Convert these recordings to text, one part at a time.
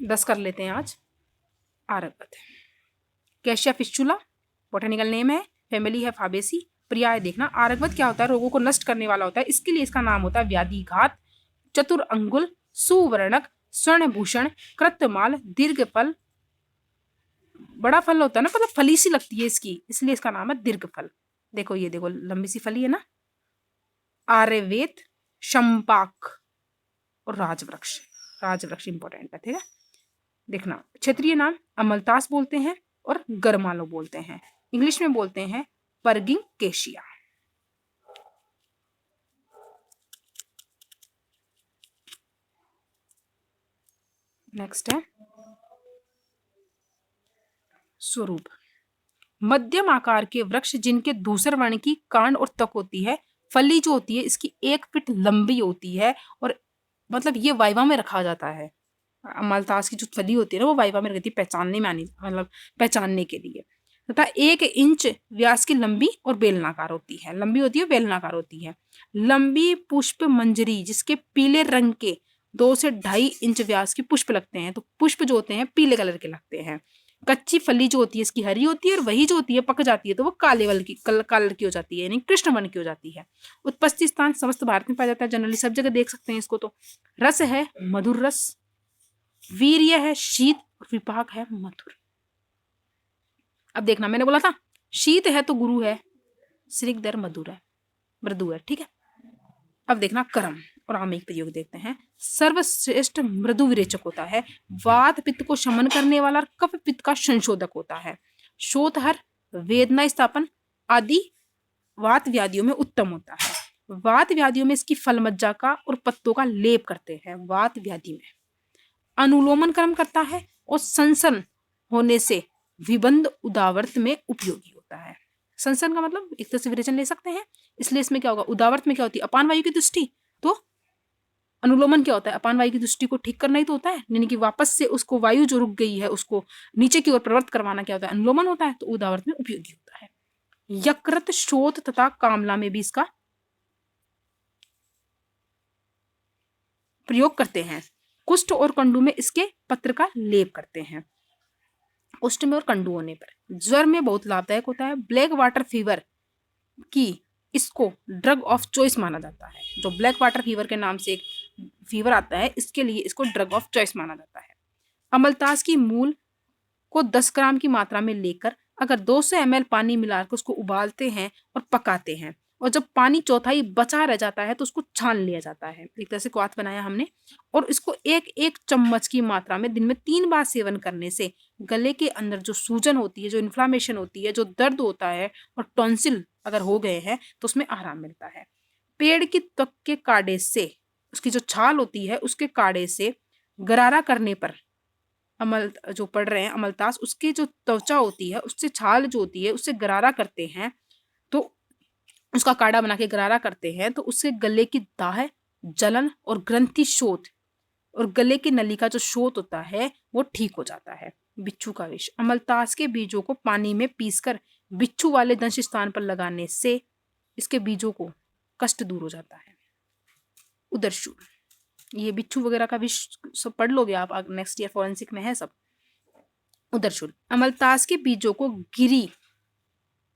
10 कर लेते हैं आज। आरगवत, कैशिया फिस्चुला बोटेनिकल नेम है, फैमिली है फाबेसी। पर्याय देखना, आरगवत क्या होता है? रोगों को नष्ट करने वाला होता है, इसके लिए इसका नाम होता है व्याधिघात, चतुर अंगुल, सुवर्णक, स्वर्णभूषण, कृतमाल, दीर्घ फल। बड़ा फल होता है ना, मतलब फली सी लगती है इसकी, इसलिए इसका नाम है दीर्घ फल। देखो ये देखो लंबी सी फली है ना। आर्यवेद, शंपाक और राजवृक्ष। राजवृक्ष इंपॉर्टेंट है, ठीक है। देखना, क्षेत्रीय नाम अमलतास बोलते हैं और गरमालो बोलते हैं, इंग्लिश में बोलते हैं परगिंग केशिया। नेक्स्ट है स्वरूप। मध्यम आकार के वृक्ष जिनके धूसर वर्ण की कांड और तक होती है, फली जो होती है इसकी 1 फीट लंबी होती है, और मतलब ये वाइवा में रखा जाता है। अमलतास की जो फली होती है ना वो वाइवा में रहती है, पहचानने में आनी, मतलब पहचानने के लिए। तथा 1 इंच व्यास की लंबी और बेलनाकार होती है, लंबी होती है बेलनाकार होती है। लंबी पुष्प मंजरी जिसके पीले रंग के 2 से 2.5 इंच व्यास के पुष्प लगते हैं, तो पुष्प जो होते हैं पीले कलर के लगते हैं। कच्ची फली जो होती है इसकी हरी होती है, और वही जो होती है पक जाती है तो वो काले वल की कलर की हो जाती है, यानी कृष्ण वर्ण की हो जाती है। उत्पत्ति स्थान समस्त भारत में पाया जाता है, जनरली सब जगह देख सकते हैं इसको। तो रस है मधुर रस, वीर्य है शीत, और विपाक है मधुर। अब देखना, मैंने बोला था शीत है तो गुरु है, श्रीगधर मधुर है, मृदु है, ठीक है। अब देखना कर्म और आमेय प्रयोग देखते हैं। सर्वश्रेष्ठ मृदु विरेचक होता है, वात पित्त को शमन करने वाला, और कफ पित्त का संशोधक होता है। शोथहर, वेदना स्थापन आदि वात व्याधियों में उत्तम होता है। वात व्याधियों में इसकी फल मज्जा का और पत्तों का लेप करते हैं वात व्याधि में। अनुलोमन कर्म करता है, और सनसन होने से विबंध उदावर्त में उपयोगी होता है। सनसन का मतलब एक तरह से विरेचन ले सकते हैं, इसलिए इसमें क्या होगा, उदावर्त में क्या होती है अपान वायु की दृष्टि, तो अनुलोमन क्या होता है अपान वायु की दृष्टि को ठीक करना ही तो होता है, यानी कि वापस से उसको वायु जो रुक गई है उसको नीचे की ओर प्रवृत्त करवाना क्या होता है, अनुलोमन होता है, तो उदावर्त में उपयोगी होता है। यकृत, शोथ तथा कामला में भी इसका प्रयोग करते हैं। कुष्ठ और कंडू में इसके पत्र का लेप करते हैं, कुष्ठ में और कंडू होने पर। ज्वर में बहुत लाभदायक होता है। ब्लैक वाटर फीवर की इसको ड्रग ऑफ चॉइस माना जाता है, जो ब्लैक वाटर फीवर के नाम से एक फीवर आता है इसके लिए इसको ड्रग ऑफ चॉइस माना जाता है। अमलतास की मूल को 10 ग्राम की मात्रा में लेकर अगर 200 ml पानी मिलाकर उसको उबालते हैं और पकाते हैं, और जब पानी चौथाई बचा रह जाता है तो उसको छान लिया जाता है, एक तरह से क्वाथ बनाया हमने, और इसको 1-1 चम्मच की मात्रा में दिन में 3 बार सेवन करने से गले के अंदर जो सूजन होती है, जो इन्फ्लामेशन होती है, जो दर्द होता है, और टॉन्सिल अगर हो गए हैं तो उसमें आराम मिलता है। पेड़ की त्वक के काढ़े से, उसकी जो छाल होती है उसके काढ़े से गरारा करने पर, अमल जो पढ़ रहे हैं अमलतास, उसकी जो त्वचा होती है उससे छाल जो होती है उससे गरारा करते हैं, तो उसका काढ़ा बना के गरारा करते हैं, तो उससे गले की दाह, जलन और ग्रंथि शोथ, और गले की नली का जो शोथ होता है वो ठीक हो जाता है। बिच्छू का विष, अमलतास के बीजों को पानी में पीसकर बिच्छू वाले दंश स्थान पर लगाने से इसके बीजों को कष्ट दूर हो जाता है। उदरशूल, ये बिच्छू वगैरह का विष सब पढ़ लोगे आप, नेक्स्ट ईयर फॉरेंसिक में है सब। उदरशूल, अमलतास के बीजों को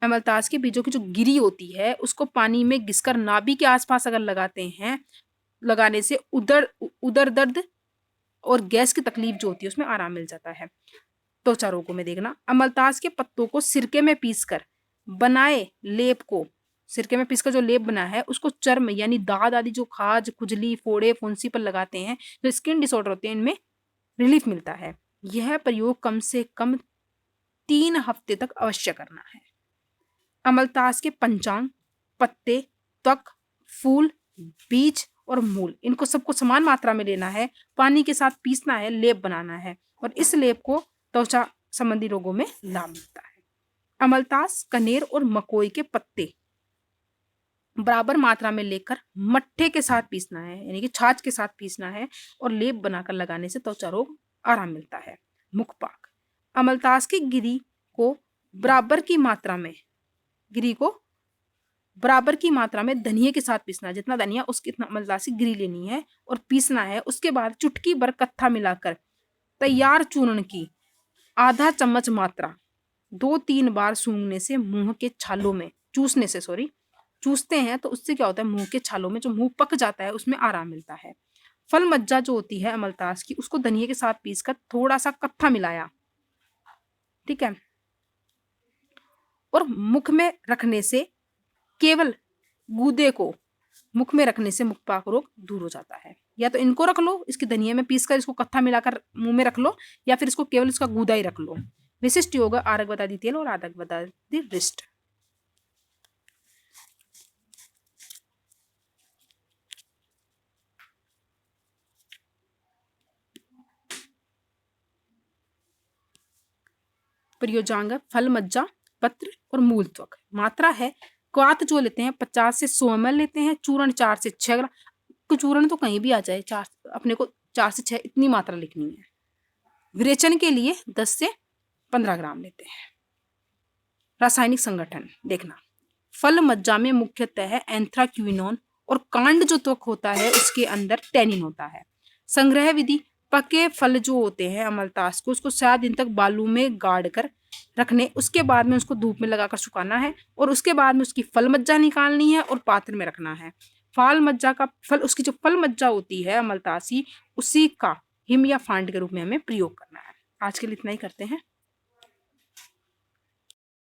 अमलतास के बीजों की जो गिरी होती है उसको पानी में घिसकर नाभि के आसपास अगर लगाते हैं, लगाने से उदर दर्द और गैस की तकलीफ जो होती है उसमें आराम मिल जाता है। त्वचा रोगों में देखना, अमलतास के पत्तों को सिरके में पीसकर बनाए लेप को, सिरके में पीसकर जो लेप बना है उसको चर्म यानी दाद आदि जो खाज, खुजली, फोड़े, फुंसी पर लगाते हैं, जो स्किन डिसऑर्डर होते हैं इनमें रिलीफ मिलता है। यह प्रयोग कम से कम 3 हफ्ते तक अवश्य करना है। अमलतास के पंचांग, पत्ते, त्वक, फूल, बीज और मूल, इनको सबको समान मात्रा में लेना है, पानी के साथ पीसना है, लेप बनाना है, और इस लेप को त्वचा संबंधी रोगों में लाभ मिलता है। अमलतास, कनेर और मकोई के पत्ते बराबर मात्रा में लेकर मट्ठे के साथ पीसना है, यानी कि छाछ के साथ पीसना है, और लेप बनाकर लगाने से त्वचा रोग आराम मिलता है। मुखपाक, अमलतास की गिरी को बराबर की मात्रा में धनिये के साथ पीसना है, जितना धनिया उसकी इतना अमलतास की गिरी लेनी है और पीसना है। उसके बाद चुटकी भर कत्था मिलाकर तैयार चूर्ण की आधा चम्मच मात्रा 2-3 बार सूंघने से मुंह के छालों में चूसने से सॉरी चूसते हैं तो उससे क्या होता है, मुंह के छालों में जो मुंह पक जाता है उसमें आराम मिलता है। फल मज्जा जो होती है अमलतास की, उसको धनिये के साथ पीसकर थोड़ा सा कत्था मिलाया, ठीक है, और मुख में रखने से, केवल गूदे को मुख में रखने से मुखपाक रोग दूर हो जाता है। या तो इनको रख लो, इसके धनिये में पीसकर इसको कत्था मिलाकर मुंह में रख लो, या फिर इसको केवल इसका गूदा ही रख लो। विशिष्ट योग आरक बता दी तेल और आदक बता दी रिष्ट। प्रयोजांग फल मज्जा पत्र और मूल त्वक। मात्रा है क्वाथ जो लेते हैं 50 से 100 ml लेते हैं, चूर्ण 4 से 6 ग्राम। चूर्ण तो कहीं भी आ जाए, 4 अपने को 4 से 6 इतनी मात्रा लिखनी है। विरेचन के लिए 10 से 15 ग्राम लेते हैं। रासायनिक संगठन देखना, फल मज्जा में मुख्यतः है एंथ्राक्विनोन और कांड जो त्वक होता है उसके अंदर टैनिन होता है। संग्रह विधि, पके फल जो होते हैं अमलतास को, उसको 7 दिन तक बालू में गाड़ कर रखने, उसके बाद में उसको धूप में लगाकर सुखाना है और उसके बाद में उसकी फल मज्जा निकालनी है और पात्र में रखना है। फाल मज्जा का फल, उसकी जो फल मज्जा होती है अमलतासी, उसी का हिम या फांड के रूप में हमें प्रयोग करना है। आज के लिए इतना ही करते हैं।